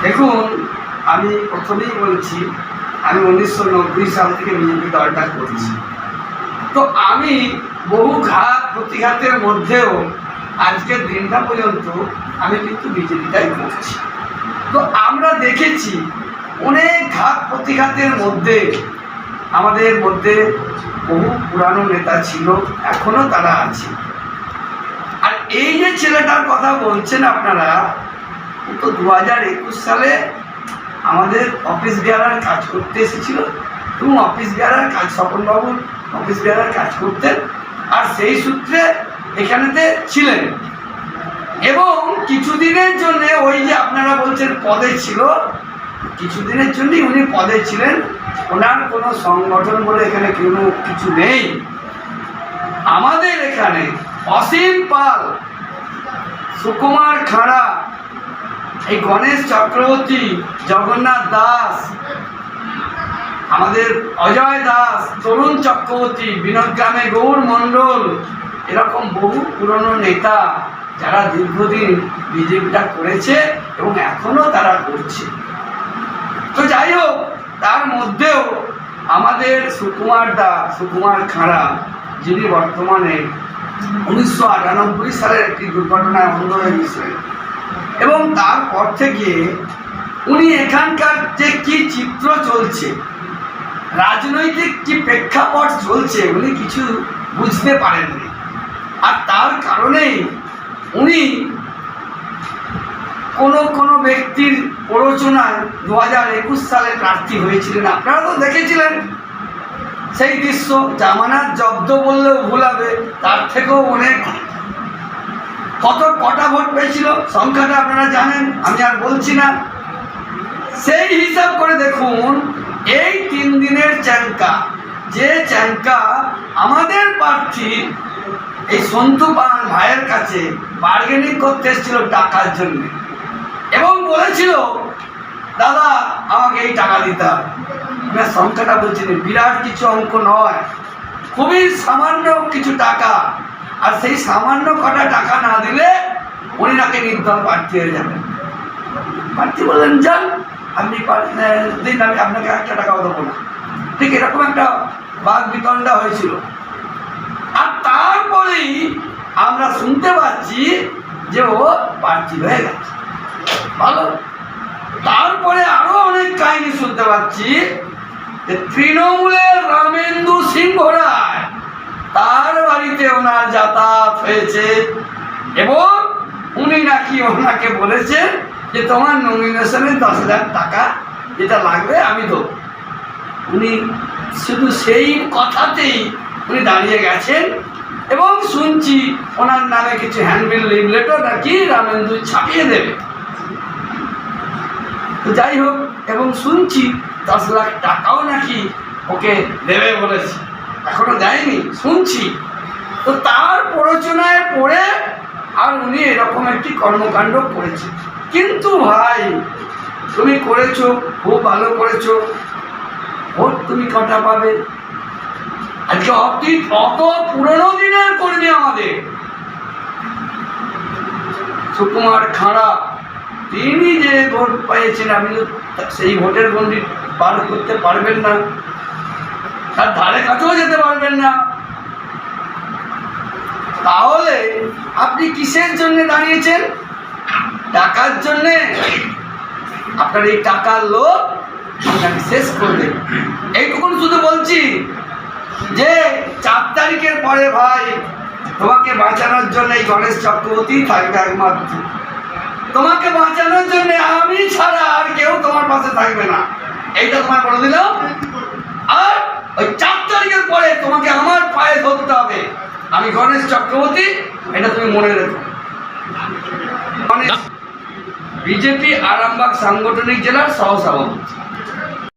দেখুন, আমি প্রথমেই বলছি, আমি 1990 সাল থেকে বিজেপি দলটা করছি। তো আমি বহু ঘাত প্রতিঘাতের মধ্যেও আজকের দিনটা পর্যন্ত আমি কিন্তু বিজেপিটাই করছি। তো আমরা দেখেছি অনেক ঘাত প্রতিঘাতের মধ্যে আমাদের মধ্যে বহু পুরানো নেতা ছিল, এখনো তারা আছে। আর এই যে ছেলেটার কথা বলছেন আপনারা, তো 2021 সালে আমাদের অফিস বেয়ারার কাজ করতে এসেছিল এবং অফিস বেয়ারার কাজ, স্বপনবাবু অফিস বেয়ারার কাজ করতেন আর সেই সূত্রে এখানেতে ছিলেন। এবং কিছুদিনের জন্য ওই যে আপনারা বলছেন পদে ছিল, কিছুদিনের জন্যই উনি পদে ছিলেন। ওনার কোনো সংগঠন বলে এখানে কোনো কিছু নেই। আমাদের এখানে অসীম পাল, সুকুমার খাড়া, এই গণেশ চক্রবর্তী, জগন্নাথ দাস, আমাদের অজয় দাস, তরুণ চক্রবর্তী, বিনোদগ্রামে গৌর মণ্ডল, এরকম বহু পুরনো নেতা যারা দীর্ঘদিন বিজেপিটা করেছে এবং এখনো তারা করছে। তো যাই হোক, তার মধ্যেও আমাদের সুকুমার খাড়া, যিনি বর্তমানে 1998 সালের একটি দুর্ঘটনায় অন্ধ হয়ে গেছিলেন এবং তারপর থেকে উনি এখানকার যে কি চিত্র চলছে, রাজনৈতিক কি প্রেক্ষাপট চলছে, উনি কিছু বুঝতে পারেননি। আর তার কারণেই উনি কোনো ব্যক্তির প্ররোচনায় 2021 সালে প্রার্থী হয়েছিলেন। আপনারা তো দেখেছিলেন সেই দৃশ্য। জামানত জব্দ বললেও ভুল হবে, তার থেকেও অনেক কটা ভোট পেয়েছিল, সংখ্যাটা আপনারা জানেন, আমি আর বলছি না। সেই হিসাব করে দেখুন, এই 3 দিনের চ্যাঙ্কা, যে চ্যাঙ্কা আমাদের প্রার্থী এই সন্তু পান ভাইয়ের কাছে বার্গেনিং করতে এসেছিল টাকার জন্য এবং বলেছিল, দাদা আমাকে এই টাকা দিতে হবে। সংখ্যাটা বলছিলেন, বিরাট কিছু অঙ্ক নয়, খুবই সামান্য কিছু টাকা। আর সেই সামান্য কটা টাকা না দিলে উনি নাকি নির্দল প্রার্থী হয়ে যাবেন। প্রার্থী বললেন, যান আপনি দিন, আমি আপনাকে 1 টাকাও দেবো না। ঠিক এরকম একটা বাদ বিতণ্ডা হয়েছিল। আর তারপরেই আমরা শুনতে পাচ্ছি যে ও প্রার্থী হয়ে গেছে। ভালো। তারপরে আরো অনেক কাহিনী শুনতে পাচ্ছি যে তৃণমূলের রামেন্দু সিংহ রায়, তার বাড়িতে ওনার যাতায়াত হয়েছে এবং উনি নাকি ওনাকে বলেছেন যে তোমার নমিনেশনে 10,000 টাকা যেটা লাগবে আমি দেবো। উনি শুধু সেই কথাতেই উনি দাঁড়িয়ে গেছেন এবং শুনছি ওনার নামে কিছু হ্যান্ডবিল লিফলেটও নাকি রামেন্দু ছাপিয়ে দেবে। তো যাই হোক, এবং শুনছি 10 লাখ টাকাও নাকি ওকে দেবে বলেছে, এখনো দেয়নি, শুনছি। তো তার প্ররোচনায় পড়ে আর উনি এরকম একটি কর্মকাণ্ড করেছে। কিন্তু ভাই, তুমি করেছো, খুব ভালো করেছো, ভোট তুমি কটা পাবে? আজকে অত পুরনো দিনের কর্মী আমাদের সুকুমার খাড়া, তিনি যে ভোট পেয়েছেন, আপনি সেই ভোটের গণ্ডি পার করতে পারবেন না, তার ধারে কাছেও যেতে পারবেন না। তাহলে আপনি কিসের জন্য দাঁড়িয়েছেন? টাকার জন্যে। আপনার এই টাকার লোভ আপনাকে শেষ করবে। এইটুকুন শুধু বলছি যে 4 তারিখের পরে ভাই, তোমাকে বাঁচানোর জন্য এই গণেশ চক্রবর্তী থাকবে একমাত্র। তোমাকে বাঁচানোর জন্য আমি ছাড়া আর কেউ তোমার পাশে থাকবে না, এইটা তোমার বলে দিলাম। আর ওই 4 তারিখের পরে তোমাকে আমার পায়ে ধরতে হবে, আমি গণেশ চক্রবর্তী, এটা তুমি মনে রেখো। বিজেপি আরামবাগ সাংগঠনিক জেলার সহসভাপতি।